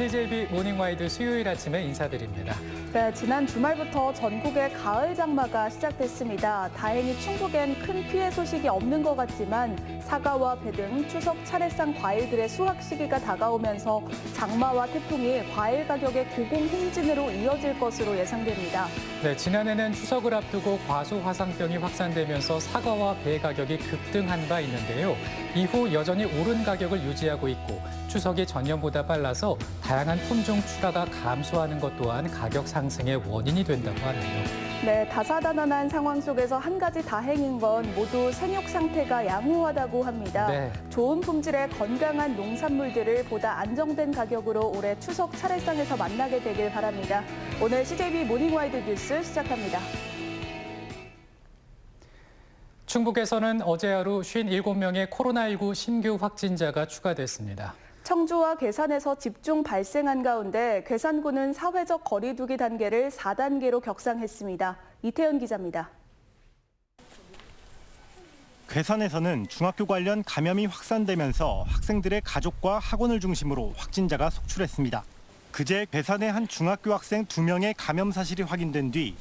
CJB 모닝와이드 수요일 아침에 인사드립니다. 네, 지난 주말부터 전국에 가을 장마가 시작됐습니다. 다행히 충북엔 큰 피해 소식이 없는 것 같지만 사과와 배 등 추석 차례상 과일들의 수확 시기가 다가오면서 장마와 태풍이 과일 가격의 고공행진으로 이어질 것으로 예상됩니다. 네, 지난해는 추석을 앞두고 과수화상병이 확산되면서 사과와 배 가격이 급등한 바 있는데요. 이후 여전히 오른 가격을 유지하고 있고 추석이 전년보다 빨라서 다양한 품종 출하가 감소하는 것 또한 가격 상승의 원인이 된다고 하네요. 네, 다사다난한 상황 속에서 한 가지 다행인 건 모두 생육 상태가 양호하다고 합니다. 네. 좋은 품질의 건강한 농산물들을 보다 안정된 가격으로 올해 추석 차례상에서 만나게 되길 바랍니다. 오늘 CJB 모닝와이드 뉴스 시작합니다. 충북에서는 어제 하루 57명의 코로나19 신규 확진자가 추가됐습니다. 청주와 괴산에서 집중 발생한 가운데 괴산군은 사회적 거리 두기 단계를 4단계로 격상했습니다. 이태현 기자입니다. 괴산에서는 중학교 관련 감염이 확산되면서 학생들의 가족과 학원을 중심으로 확진자가 속출했습니다. 그제 괴산의 한 중학교 학생 2명의 감염 사실이 확인된 뒤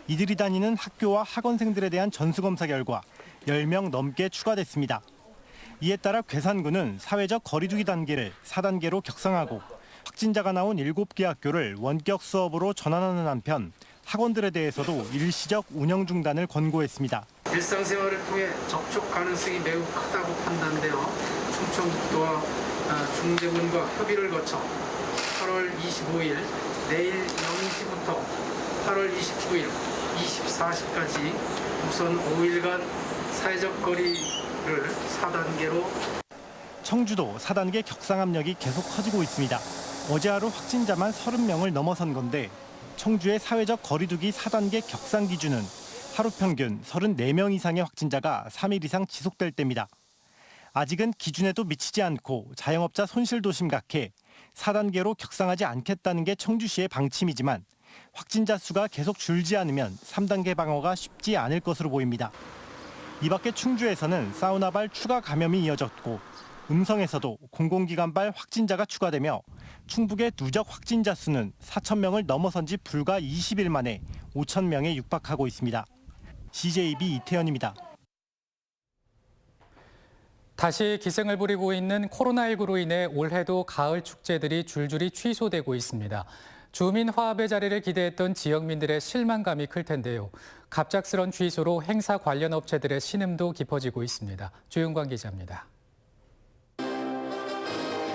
이들이 다니는 학교와 학원생들에 대한 전수검사 결과 10명 넘게 추가됐습니다. 이에 따라 괴산군은 사회적 거리두기 단계를 4단계로 격상하고 확진자가 나온 7개 학교를 원격 수업으로 전환하는 한편 학원들에 대해서도 일시적 운영 중단을 권고했습니다. 일상생활을 통해 접촉 가능성이 매우 크다고 판단되어 충청북도와 중대본과 협의를 거쳐 8월 25일 내일 0시부터 8월 29일 24시까지 우선 5일간 사회적 거리를 4단계로. 청주도 4단계 격상 압력이 계속 커지고 있습니다. 어제 하루 확진자만 30명을 넘어선 건데 청주의 사회적 거리두기 4단계 격상 기준은 하루 평균 34명 이상의 확진자가 3일 이상 지속될 때입니다. 아직은 기준에도 미치지 않고 자영업자 손실도 심각해 4단계로 격상하지 않겠다는 게 청주시의 방침이지만 확진자 수가 계속 줄지 않으면 3단계 방어가 쉽지 않을 것으로 보입니다. 이 밖에 충주에서는 사우나발 추가 감염이 이어졌고 음성에서도 공공기관발 확진자가 추가되며 충북의 누적 확진자 수는 4,000명을 넘어선 지 불과 20일 만에 5,000명에 육박하고 있습니다. CJB 이태현입니다. 다시 기승을 부리고 있는 코로나19로 인해 올해도 가을 축제들이 줄줄이 취소되고 있습니다. 주민 화합의 자리를 기대했던 지역민들의 실망감이 클 텐데요. 갑작스런 취소로 행사 관련 업체들의 신음도 깊어지고 있습니다. 조윤광 기자입니다.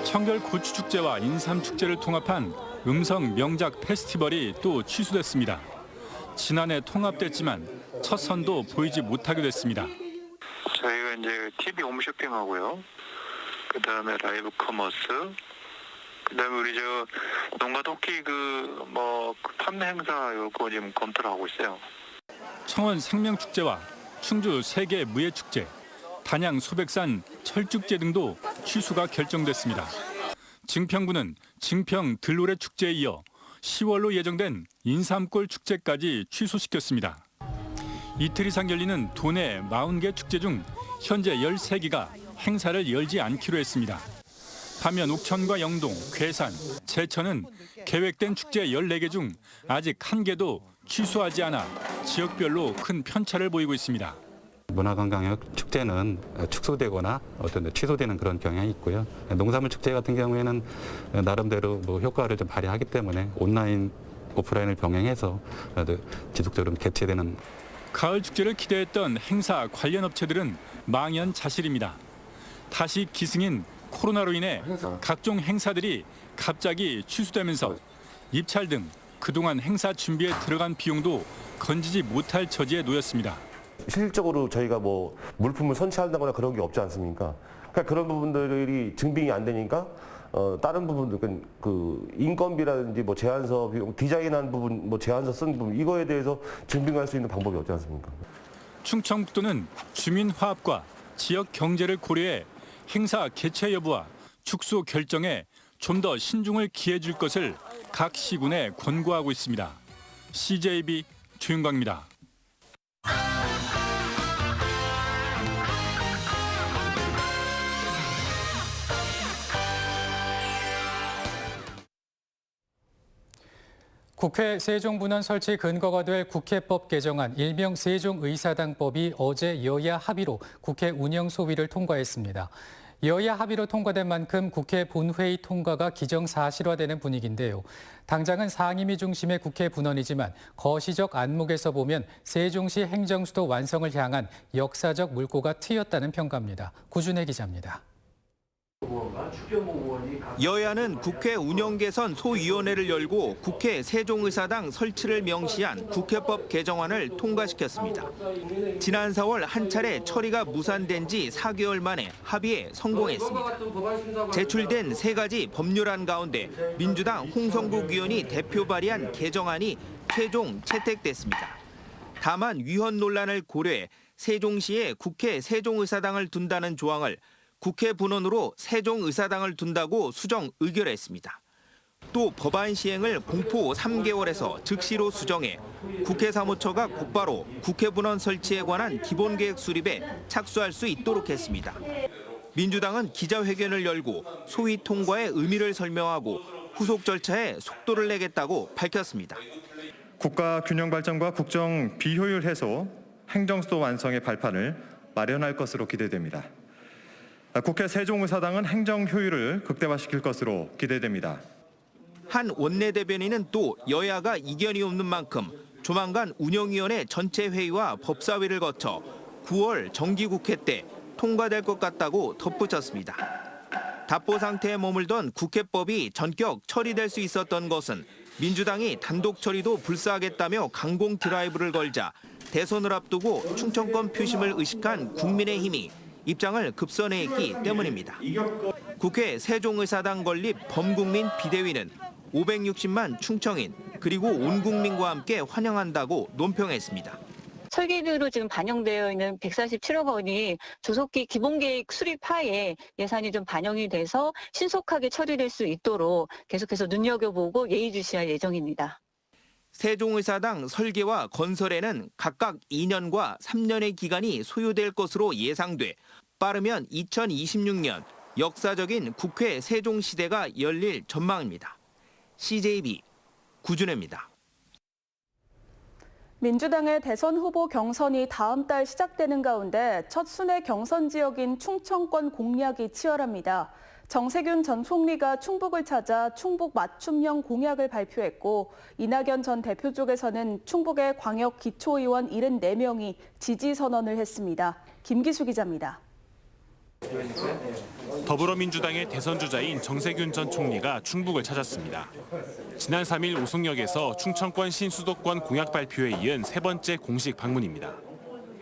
청결 고추축제와 인삼축제를 통합한 음성 명작 페스티벌이 또 취소됐습니다. 지난해 통합됐지만 첫 선도 보이지 못하게 됐습니다. 저희가 이제 TV 홈쇼핑하고요. 그다음에 라이브 커머스. 그다음에 우리 농가 토끼 그 판매 행사 요거 지금 검토를 하고 있어요. 청원 생명축제와 충주 세계 무예축제, 단양 소백산 철축제 등도 취소가 결정됐습니다. 증평구는 증평 들노래 축제에 이어 10월로 예정된 인삼골 축제까지 취소시켰습니다. 이틀 이상 열리는 도내 40개 축제 중 현재 13개가 행사를 열지 않기로 했습니다. 반면 옥천과 영동, 괴산, 제천은 계획된 축제 14개 중 아직 한 개도 취소하지 않아 지역별로 큰 편차를 보이고 있습니다. 문화관광역 축제는 축소되거나 취소되는 그런 경향이 있고요. 농산물 축제 같은 경우에는 나름대로 효과를 좀 발휘하기 때문에 온라인, 오프라인을 병행해서 지속적으로 개최되는. 가을 축제를 기대했던 행사 관련 업체들은 망연자실입니다. 다시 기승인 코로나로 인해 각종 행사들이 갑자기 취소되면서 입찰 등 그동안 행사 준비에 들어간 비용도 건지지 못할 처지에 놓였습니다. 실질적으로 저희가 물품을 선취한다거나 그런 게 없지 않습니까? 그러니까 그런 부분들이 증빙이 안 되니까 다른 부분들 그 인건비라든지 제안서 비용, 디자인한 부분, 제안서 쓴 부분 이거에 대해서 증빙할 수 있는 방법이 없지 않습니까? 충청북도는 주민 화합과 지역 경제를 고려해 행사 개최 여부와 축소 결정에 좀 더 신중을 기해 줄 것을 각 시군에 권고하고 있습니다. CJB 조윤광입니다. 국회 세종분원 설치 근거가 될 국회법 개정안 일명 세종의사당법이 어제 여야 합의로 국회 운영소위를 통과했습니다. 여야 합의로 통과된 만큼 국회 본회의 통과가 기정사실화되는 분위기인데요. 당장은 상임위 중심의 국회 분원이지만 거시적 안목에서 보면 세종시 행정수도 완성을 향한 역사적 물꼬가 트였다는 평가입니다. 구준혜 기자입니다. 여야는 국회 운영개선 소위원회를 열고 국회 세종의사당 설치를 명시한 국회법 개정안을 통과시켰습니다. 지난 4월 한 차례 처리가 무산된 지 4개월 만에 합의에 성공했습니다. 제출된 3가지 법률안 가운데 민주당 홍성국 의원이 대표 발의한 개정안이 최종 채택됐습니다. 다만 위헌 논란을 고려해 세종시에 국회 세종의사당을 둔다는 조항을 국회 분원으로 세종의사당을 둔다고 수정 의결했습니다. 또 법안 시행을 공포 3개월에서 즉시로 수정해 국회 사무처가 곧바로 국회 분원 설치에 관한 기본계획 수립에 착수할 수 있도록 했습니다. 민주당은 기자회견을 열고 소위 통과의 의미를 설명하고 후속 절차에 속도를 내겠다고 밝혔습니다. 국가 균형 발전과 국정 비효율 해소, 행정수도 완성의 발판을 마련할 것으로 기대됩니다. 국회 세종의사당은 행정 효율을 극대화시킬 것으로 기대됩니다. 한 원내대변인은 또 여야가 이견이 없는 만큼 조만간 운영위원회 전체 회의와 법사위를 거쳐 9월 정기국회 때 통과될 것 같다고 덧붙였습니다. 답보 상태에 머물던 국회법이 전격 처리될 수 있었던 것은 민주당이 단독 처리도 불사하겠다며 강공 드라이브를 걸자 대선을 앞두고 충청권 표심을 의식한 국민의힘이 입장을 급선회했기 때문입니다. 국회 세종의사당 건립 범국민 비대위는 560만 충청인 그리고 온 국민과 함께 환영한다고 논평했습니다. 설계도로 지금 반영되어 있는 147억 원이 조속히 기본계획 수립하에 예산이 좀 반영이 돼서 신속하게 처리될 수 있도록 계속해서 눈여겨보고 예의주시할 예정입니다. 세종의사당 설계와 건설에는 각각 2년과 3년의 기간이 소요될 것으로 예상돼 빠르면 2026년 역사적인 국회 세종시대가 열릴 전망입니다. CJB 구준혜입니다. 민주당의 대선 후보 경선이 다음 달 시작되는 가운데 첫 순회 경선 지역인 충청권 공략이 치열합니다. 정세균 전 총리가 충북을 찾아 충북 맞춤형 공약을 발표했고 이낙연 전 대표 쪽에서는 충북의 광역 기초의원 74명이 지지 선언을 했습니다. 김기수 기자입니다. 더불어민주당의 대선 주자인 정세균 전 총리가 충북을 찾았습니다. 지난 3일 오송역에서 충청권 신수도권 공약 발표에 이은 3번째 공식 방문입니다.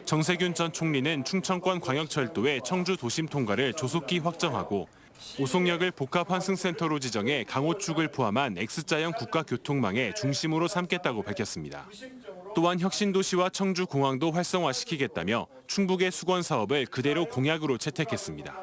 정세균 전 총리는 충청권 광역철도의 청주 도심 통과를 조속히 확정하고 오송역을 복합환승센터로 지정해 강호축을 포함한 X자형 국가교통망의 중심으로 삼겠다고 밝혔습니다. 또한 혁신도시와 청주공항도 활성화시키겠다며 충북의 수건 사업을 그대로 공약으로 채택했습니다.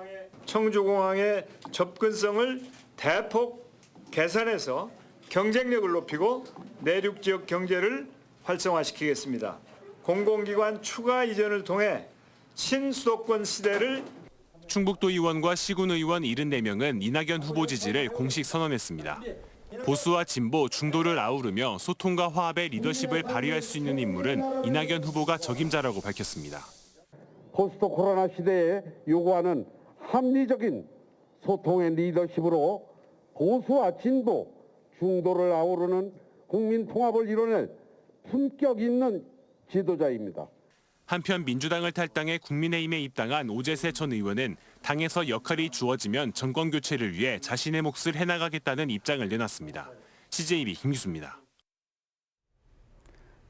청주공항의 접근성을 대폭 개선해서 경쟁력을 높이고 내륙 지역 경제를 활성화시키겠습니다. 공공기관 추가 이전을 통해 신수도권 시대를 충북도 의원과 시군 의원 74명은 이낙연 후보 지지를 공식 선언했습니다. 보수와 진보, 중도를 아우르며 소통과 화합의 리더십을 발휘할 수 있는 인물은 이낙연 후보가 적임자라고 밝혔습니다. 포스트 코로나 시대에 요구하는 합리적인 소통의 리더십으로 보수와 진보, 중도를 아우르는 국민 통합을 이뤄낼 품격 있는 지도자입니다. 한편 민주당을 탈당해 국민의힘에 입당한 오재세 전 의원은 당에서 역할이 주어지면 정권 교체를 위해 자신의 몫을 해나가겠다는 입장을 내놨습니다. CJB 김기수입니다.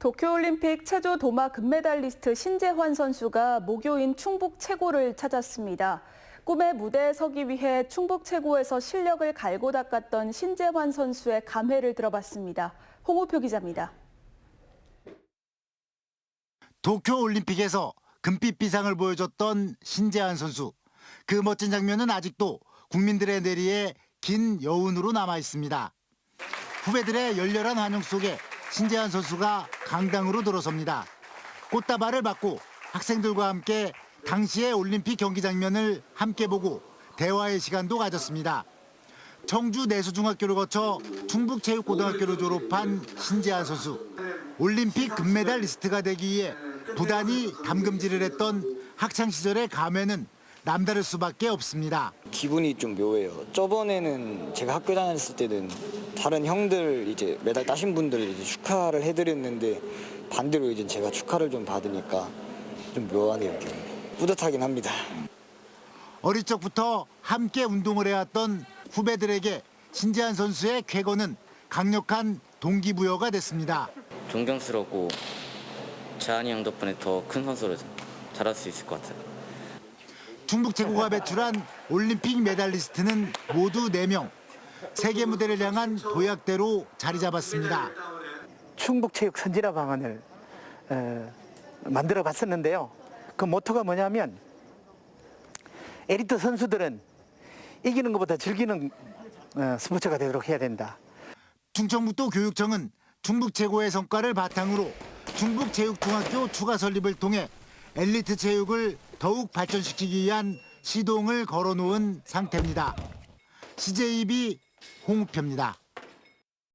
도쿄올림픽 체조 도마 금메달리스트 신재환 선수가 목요인 충북 최고를 찾았습니다. 꿈의 무대에 서기 위해 충북 최고에서 실력을 갈고 닦았던 신재환 선수의 감회를 들어봤습니다. 홍우표 기자입니다. 도쿄올림픽에서 금빛 비상을 보여줬던 신재환 선수. 그 멋진 장면은 아직도 국민들의 뇌리에 긴 여운으로 남아 있습니다. 후배들의 열렬한 환영 속에 신재환 선수가 강당으로 들어섭니다. 꽃다발을 받고 학생들과 함께 당시의 올림픽 경기 장면을 함께 보고 대화의 시간도 가졌습니다. 청주 내수중학교를 거쳐 충북체육고등학교를 졸업한 신재한 선수. 올림픽 금메달리스트가 되기 위해 부단히 담금질을 했던 학창시절의 감회는 남다를 수밖에 없습니다. 기분이 좀 묘해요. 저번에는 제가 학교 다녔을 때는 다른 형들 이제 메달 따신 분들 이제 축하를 해드렸는데 반대로 이제 제가 축하를 좀 받으니까 좀 묘하네요. 뿌듯하긴 합니다. 어릴 적부터 함께 운동을 해왔던 후배들에게 신재한 선수의 쾌거는 강력한 동기부여가 됐습니다. 존경스럽고 재한이 형 덕분에 더 큰 선수로 자랄 수 있을 것 같아요. 충북체구가 배출한 올림픽 메달리스트는 모두 4명. 세계 무대를 향한 도약대로 자리 잡았습니다. 충북체육 선진화 방안을 만들어 봤었는데요. 그 모토가 뭐냐면 엘리트 선수들은 이기는 것보다 즐기는 스포츠가 되도록 해야 된다. 충청북도 교육청은 충북체고의 성과를 바탕으로 충북체육중학교 추가 설립을 통해 엘리트 체육을 더욱 발전시키기 위한 시동을 걸어놓은 상태입니다. CJB 홍우표입니다.